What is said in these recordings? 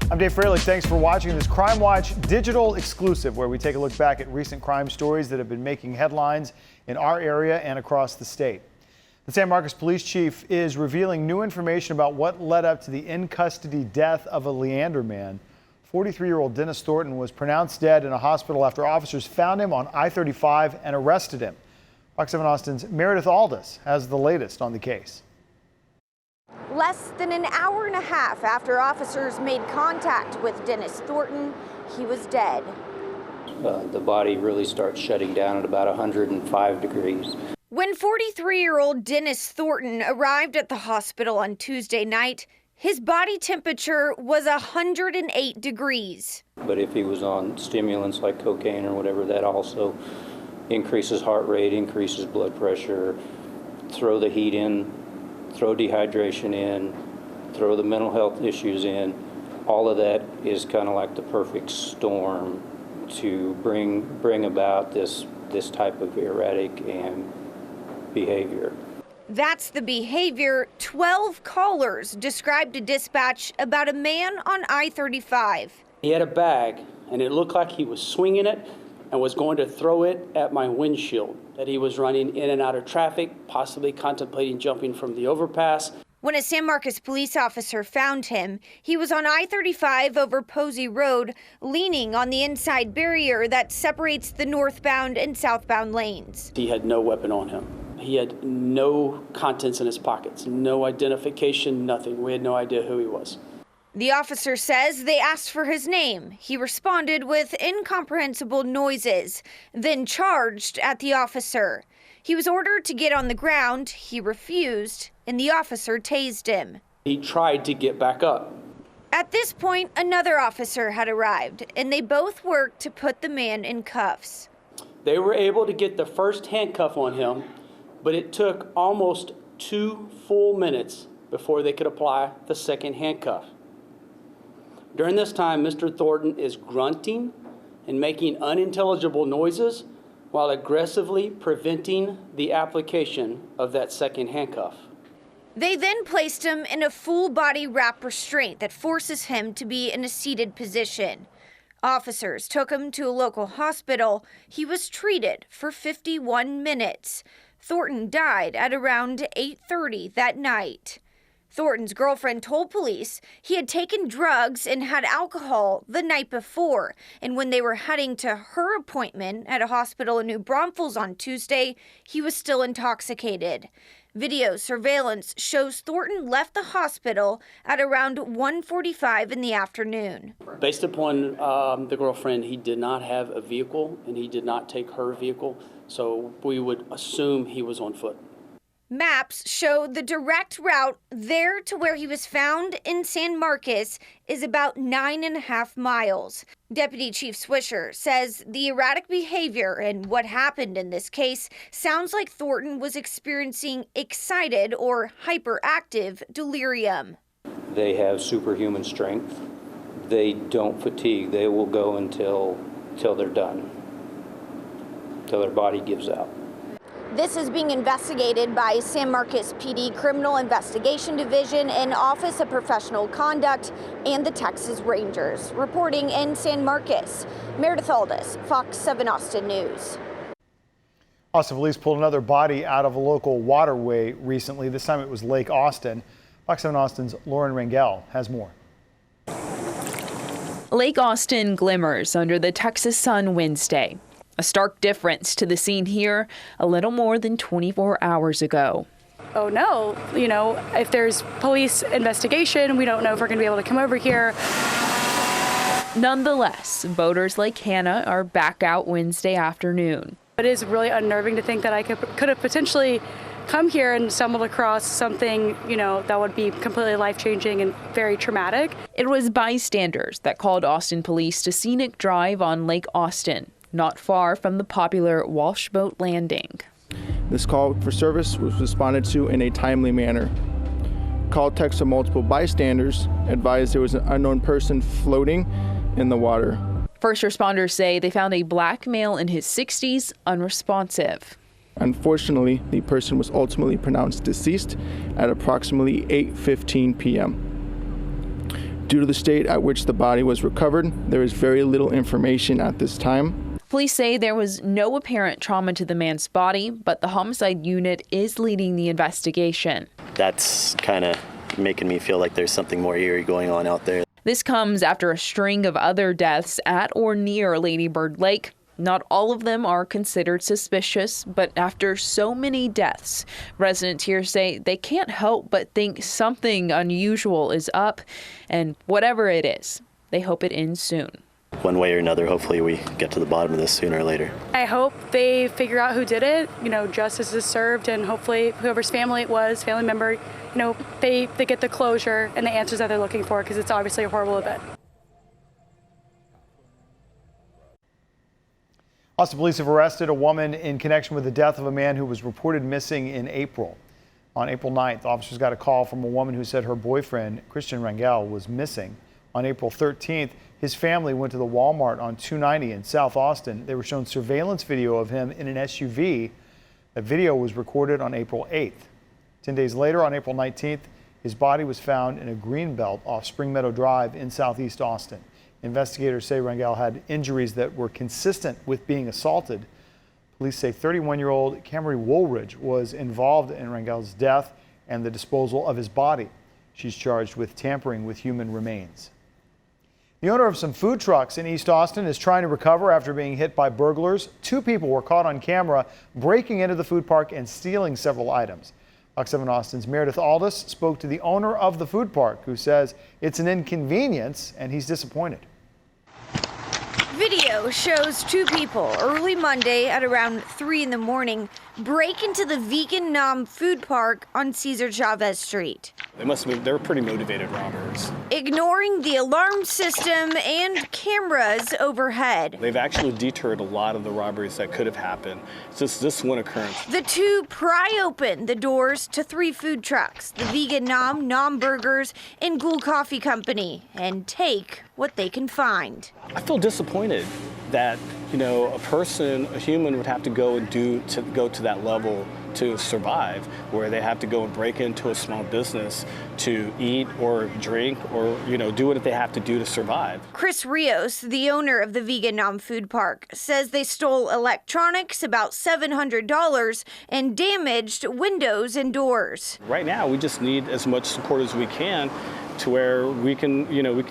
I'm Dave Froehlich. Thanks for watching this Crimewatch digital exclusive, where we take a look back at recent crime stories that have been making headlines in our area and across the state. The San Marcos police chief is revealing new information about what led up to the in-custody death of a Leander man. 43-year-old Dennis Thornton was pronounced dead in a hospital after officers found him on I-35 and arrested him. Fox 7 Austin's Meredith Aldis has the latest on the case. Less than an hour and a half after officers made contact with Dennis Thornton, he was dead. The body really starts shutting down at about 105 degrees. When 43-year-old Dennis Thornton arrived at the hospital on Tuesday night, his body temperature was 108 degrees. But if he was on stimulants like cocaine or whatever, that also increases heart rate, increases blood pressure. Throw the heat in, throw dehydration in, throw the mental health issues in. All of that is kind of like the perfect storm to bring about this type of erratic and behavior. That's the behavior 12 callers described to dispatch about a man on I-35. He had a bag, and it looked like he was swinging it and was going to throw it at my windshield, that he was running in and out of traffic, possibly contemplating jumping from the overpass. When a San Marcos police officer found him, he was on I-35 over Posey Road, leaning on the inside barrier that separates the northbound and southbound lanes. He had no weapon on him. He had no contents in his pockets, no identification, nothing. We had no idea who he was. The officer says they asked for his name. He responded with incomprehensible noises, then charged at the officer. He was ordered to get on the ground. He refused, and the officer tased him. He tried to get back up. At this point, another officer had arrived, and they both worked to put the man in cuffs. They were able to get the first handcuff on him, but it took almost 2 full minutes before they could apply the second handcuff. During this time, Mr. Thornton is grunting and making unintelligible noises while aggressively preventing the application of that second handcuff. They then placed him in a full-body wrap restraint that forces him to be in a seated position. Officers took him to a local hospital. He was treated for 51 minutes. Thornton died at around 8:30 that night. Thornton's girlfriend told police he had taken drugs and had alcohol the night before, and when they were heading to her appointment at a hospital in New Braunfels on Tuesday, he was still intoxicated. Video surveillance shows Thornton left the hospital at around 1:45 in the afternoon. Based upon the girlfriend, he did not have a vehicle and he did not take her vehicle, so we would assume he was on foot. Maps show the direct route there to where he was found in San Marcos is about 9.5 miles. Deputy Chief Swisher says the erratic behavior and what happened in this case sounds like Thornton was experiencing excited or hyperactive delirium. They have superhuman strength. They don't fatigue. They will go until they're done, till their body gives out. This is being investigated by San Marcos PD Criminal Investigation Division and Office of Professional Conduct and the Texas Rangers. Reporting in San Marcos, Meredith Aldis, Fox 7 Austin News. Austin police pulled another body out of a local waterway recently. This time it was Lake Austin. Fox 7 Austin's Lauren Rangel has more. Lake Austin glimmers under the Texas sun Wednesday. A stark difference to the scene here a little more than 24 hours ago. Oh no, if there's police investigation, we don't know if we're going to be able to come over here. Nonetheless, boaters like Hannah are back out Wednesday afternoon. It is really unnerving to think that I could have potentially come here and stumbled across something, that would be completely life-changing and very traumatic. It was bystanders that called Austin police to Scenic Drive on Lake Austin, not far from the popular Walsh Boat Landing. This call for service was responded to in a timely manner. Call text of multiple bystanders advised there was an unknown person floating in the water. First responders say they found a black male in his 60s unresponsive. Unfortunately, the person was ultimately pronounced deceased at approximately 8:15 p.m. Due to the state at which the body was recovered, there is very little information at this time. Police say there was no apparent trauma to the man's body, but the homicide unit is leading the investigation. That's kind of making me feel like there's something more eerie going on out there. This comes after a string of other deaths at or near Lady Bird Lake. Not all of them are considered suspicious, but after so many deaths, residents here say they can't help but think something unusual is up, and whatever it is, they hope it ends soon. One way or another, hopefully we get to the bottom of this sooner or later. I hope they figure out who did it, justice is served, and hopefully whoever's family it was, family member, they get the closure and the answers that they're looking for, because it's obviously a horrible event. Austin police have arrested a woman in connection with the death of a man who was reported missing in April. On April 9th, officers got a call from a woman who said her boyfriend, Christian Rangel, was missing. On April 13th, his family went to the Walmart on 290 in South Austin. They were shown surveillance video of him in an SUV. That video was recorded on April 8th. 10 days later, on April 19th, his body was found in a green belt off Spring Meadow Drive in Southeast Austin. Investigators say Rangel had injuries that were consistent with being assaulted. Police say 31-year-old Camry Woolridge was involved in Rangel's death and the disposal of his body. She's charged with tampering with human remains. The owner of some food trucks in East Austin is trying to recover after being hit by burglars. 2 people were caught on camera breaking into the food park and stealing several items. Fox 7 Austin's Meredith Aldis spoke to the owner of the food park, who says it's an inconvenience and he's disappointed. Video shows 2 people early Monday at around 3 in the morning break into the Vegan Nom food park on Cesar Chavez Street. They were pretty motivated robbers. Ignoring the alarm system and cameras overhead. They've actually deterred a lot of the robberies that could have happened. It's just this one occurrence. The 2 pry open the doors to 3 food trucks, the Vegan Nom Burgers, and Ghoul Coffee Company, and take what they can find. I feel disappointed that, a human would have to go to that level to survive, where they have to go and break into a small business to eat or drink or, do what they have to do to survive. Chris Rios, the owner of the Vegan Nom Food Park, says they stole electronics, about $700, and damaged windows and doors. Right now, we just need as much support as we can to where we can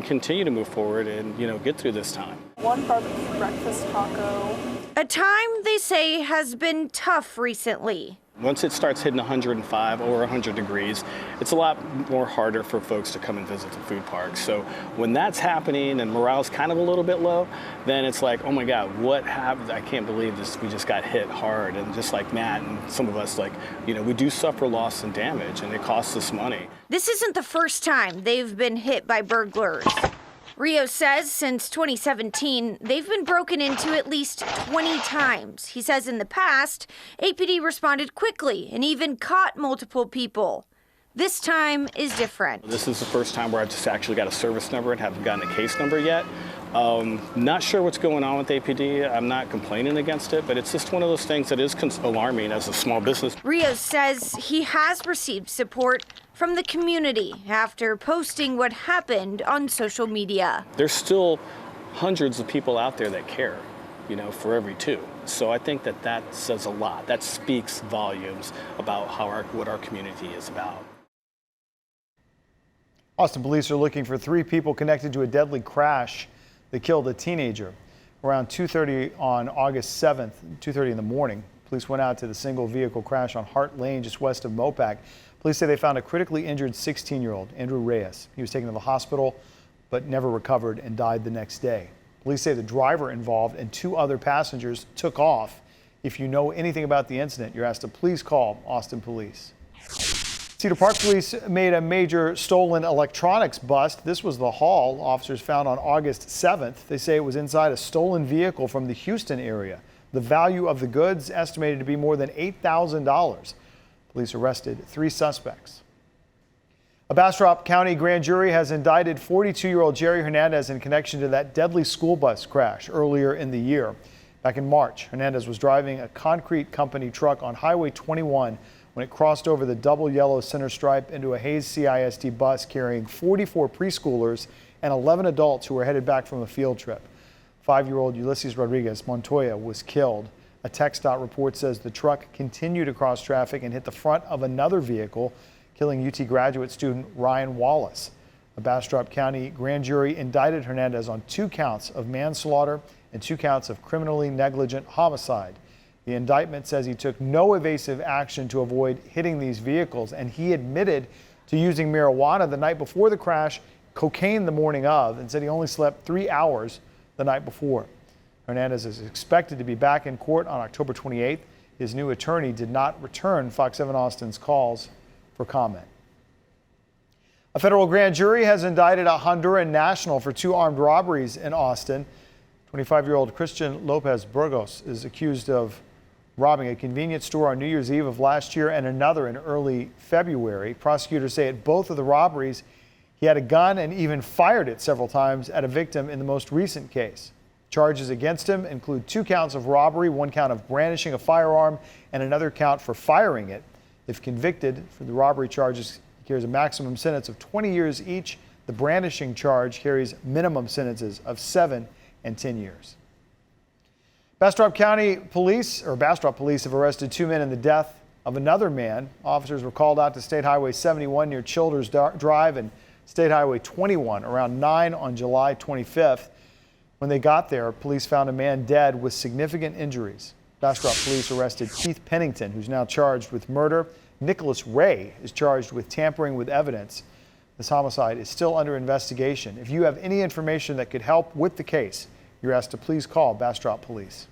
continue to move forward and, get through this time. 1 barbecue breakfast taco. A time they say has been tough recently. Once it starts hitting 105 or 100 degrees, it's a lot more harder for folks to come and visit the food park. So when that's happening and morale's kind of a little bit low, then it's like, oh my God, what happened? I can't believe this. We just got hit hard. And just like Matt and some of us, we do suffer loss and damage, and it costs us money. This isn't the first time they've been hit by burglars. Rio says since 2017, they've been broken into at least 20 times. He says in the past, APD responded quickly and even caught multiple people. This time is different. This is the first time where I've just actually got a service number and haven't gotten a case number yet. Not sure what's going on with APD. I'm not complaining against it, but it's just one of those things that is alarming as a small business. Rio says he has received support from the community after posting what happened on social media. There's still hundreds of people out there that care, for every 2. So I think that says a lot. That speaks volumes about what our community is about. Austin police are looking for 3 people connected to a deadly crash that killed a teenager. Around 2:30 on August 7th, 2:30 in the morning, police went out to the single vehicle crash on Hart Lane just west of Mopac. Police say they found a critically injured 16-year-old, Andrew Reyes. He was taken to the hospital but never recovered and died the next day. Police say the driver involved and 2 other passengers took off. If you know anything about the incident, you're asked to please call Austin Police. Cedar Park police made a major stolen electronics bust. This was the haul officers found on August 7th. They say it was inside a stolen vehicle from the Houston area. The value of the goods estimated to be more than $8,000. Police arrested 3 suspects. A Bastrop County grand jury has indicted 42-year-old Jerry Hernandez in connection to that deadly school bus crash earlier in the year. Back in March, Hernandez was driving a concrete company truck on Highway 21 when when it crossed over the double yellow center stripe into a Hayes CISD bus carrying 44 preschoolers and 11 adults who were headed back from a field trip. 5-year-old Ulysses Rodriguez Montoya was killed. A TxDOT report says the truck continued across traffic and hit the front of another vehicle, killing UT graduate student Ryan Wallace. A Bastrop County grand jury indicted Hernandez on 2 counts of manslaughter and 2 counts of criminally negligent homicide. The indictment says he took no evasive action to avoid hitting these vehicles, and he admitted to using marijuana the night before the crash, cocaine the morning of, and said he only slept 3 hours the night before. Hernandez is expected to be back in court on October 28th. His new attorney did not return Fox 7 Austin's calls for comment. A federal grand jury has indicted a Honduran national for 2 armed robberies in Austin. 25-year-old Christian Lopez Burgos is accused of robbing a convenience store on New Year's Eve of last year and another in early February. Prosecutors say at both of the robberies, he had a gun and even fired it several times at a victim in the most recent case. Charges against him include 2 counts of robbery, 1 count of brandishing a firearm, and another count for firing it. If convicted for the robbery charges, he carries a maximum sentence of 20 years each. The brandishing charge carries minimum sentences of 7 and 10 years. Bastrop police have arrested 2 men in the death of another man. Officers were called out to State Highway 71 near Childers Drive and State Highway 21 around 9 on July 25th. When they got there, police found a man dead with significant injuries. Bastrop police arrested Keith Pennington, who's now charged with murder. Nicholas Ray is charged with tampering with evidence. This homicide is still under investigation. If you have any information that could help with the case, you're asked to please call Bastrop Police.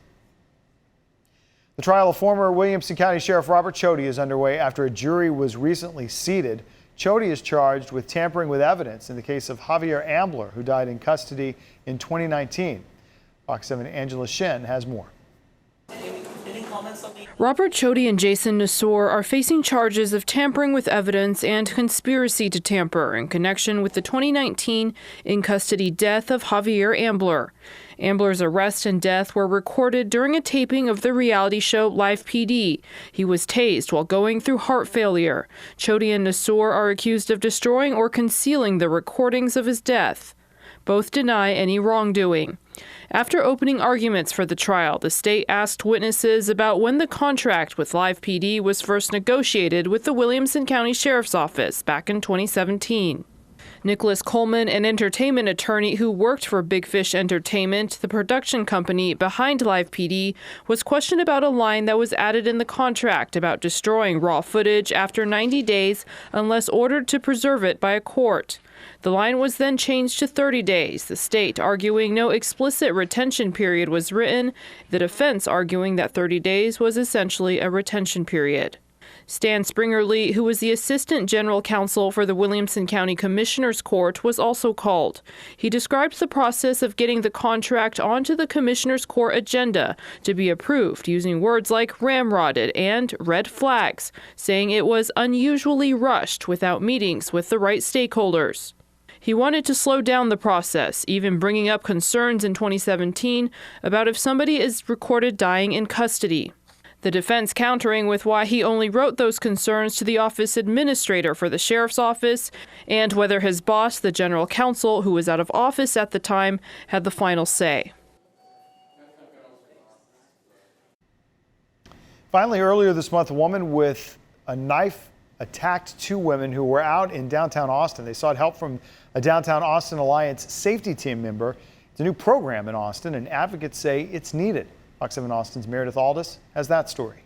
The trial of former Williamson County Sheriff Robert Chody is underway after a jury was recently seated. Chody is charged with tampering with evidence in the case of Javier Ambler, who died in custody in 2019. Fox 7 Angela Shin has more. Robert Chody and Jason Nassour are facing charges of tampering with evidence and conspiracy to tamper in connection with the 2019 in-custody death of Javier Ambler. Ambler's arrest and death were recorded during a taping of the reality show Live PD. He was tased while going through heart failure. Chody and Nassour are accused of destroying or concealing the recordings of his death. Both deny any wrongdoing. After opening arguments for the trial, the state asked witnesses about when the contract with Live PD was first negotiated with the Williamson County Sheriff's Office back in 2017. Nicholas Coleman, an entertainment attorney who worked for Big Fish Entertainment, the production company behind Live PD, was questioned about a line that was added in the contract about destroying raw footage after 90 days unless ordered to preserve it by a court. The line was then changed to 30 days, the state arguing no explicit retention period was written, the defense arguing that 30 days was essentially a retention period. Stan Springerly, who was the Assistant General Counsel for the Williamson County Commissioner's Court, was also called. He described the process of getting the contract onto the Commissioner's Court agenda to be approved using words like ramrodded and red flags, saying it was unusually rushed without meetings with the right stakeholders. He wanted to slow down the process, even bringing up concerns in 2017 about if somebody is recorded dying in custody. The defense countering with why he only wrote those concerns to the office administrator for the sheriff's office and whether his boss, the general counsel, who was out of office at the time, had the final say. Finally, earlier this month, a woman with a knife attacked 2 women who were out in downtown Austin. They sought help from a Downtown Austin Alliance safety team member. It's a new program in Austin, and advocates say it's needed. Fox 7 Austin's Meredith Aldis has that story.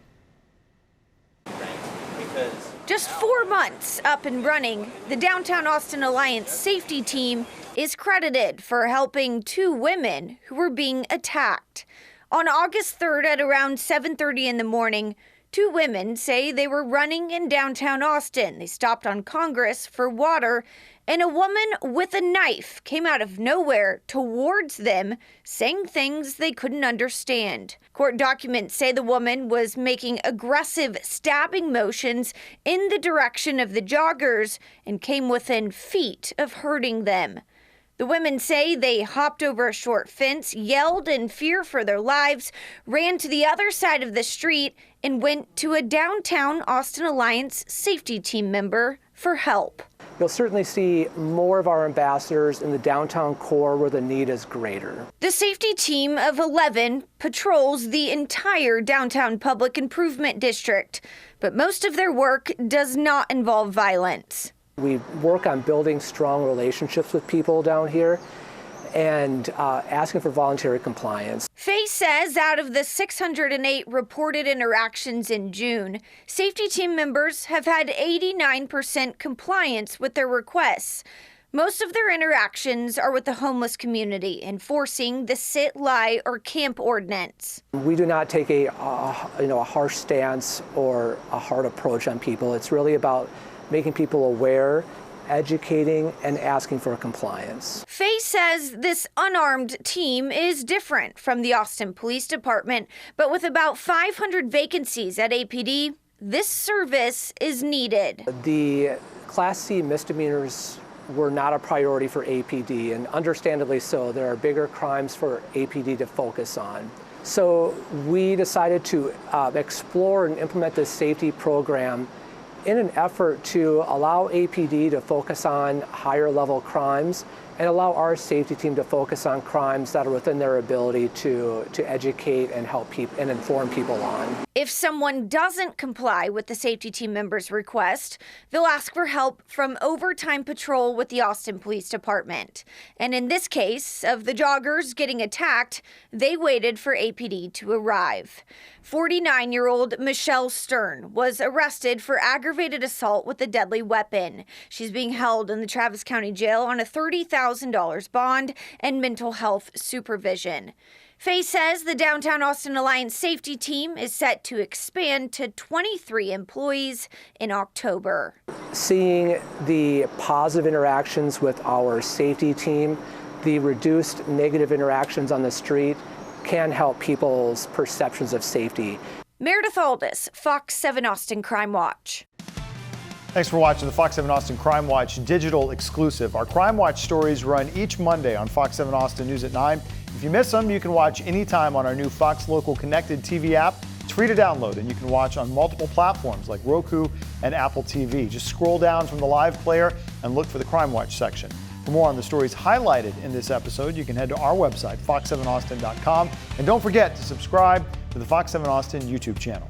Just 4 months up and running, the Downtown Austin Alliance safety team is credited for helping 2 women who were being attacked. On August 3rd at around 7:30 in the morning, 2 women say they were running in downtown Austin. They stopped on Congress for water, and a woman with a knife came out of nowhere towards them, saying things they couldn't understand. Court documents say the woman was making aggressive stabbing motions in the direction of the joggers and came within feet of hurting them. The women say they hopped over a short fence, yelled in fear for their lives, ran to the other side of the street, and went to a downtown Austin Alliance safety team member for help. You'll certainly see more of our ambassadors in the downtown core where the need is greater. The safety team of 11 patrols the entire downtown public improvement district, but most of their work does not involve violence. We work on building strong relationships with people down here and asking for voluntary compliance. Faye says out of the 608 reported interactions in June, safety team members have had 89% compliance with their requests. Most of their interactions are with the homeless community, enforcing the sit, lie, or camp ordinance. We do not take a harsh stance or a hard approach on people. It's really about making people aware, educating, and asking for compliance. Faye says this unarmed team is different from the Austin Police Department, but with about 500 vacancies at APD, this service is needed. The Class C misdemeanors were not a priority for APD, and understandably so. There are bigger crimes for APD to focus on. So we decided to explore and implement this safety program in an effort to allow APD to focus on higher level crimes and allow our safety team to focus on crimes that are within their ability to educate and help people and inform people on. If someone doesn't comply with the safety team member's request, they'll ask for help from overtime patrol with the Austin Police Department. And in this case of the joggers getting attacked, they waited for APD to arrive. 49-year-old Michelle Stern was arrested for aggravated assault with a deadly weapon. She's being held in the Travis County Jail on a $30,000 bond and mental health supervision. Faye says the Downtown Austin Alliance safety team is set to expand to 23 employees in October. Seeing the positive interactions with our safety team, the reduced negative interactions on the street can help people's perceptions of safety. Meredith Aldis, Fox 7 Austin Crimewatch. Thanks for watching the Fox 7 Austin Crimewatch digital exclusive. Our Crimewatch stories run each Monday on Fox 7 Austin News at 9. If you miss them, you can watch anytime on our new Fox Local Connected TV app. It's free to download, and you can watch on multiple platforms like Roku and Apple TV. Just scroll down from the live player and look for the Crimewatch section. For more on the stories highlighted in this episode, you can head to our website, fox7austin.com. And don't forget to subscribe to the Fox 7 Austin YouTube channel.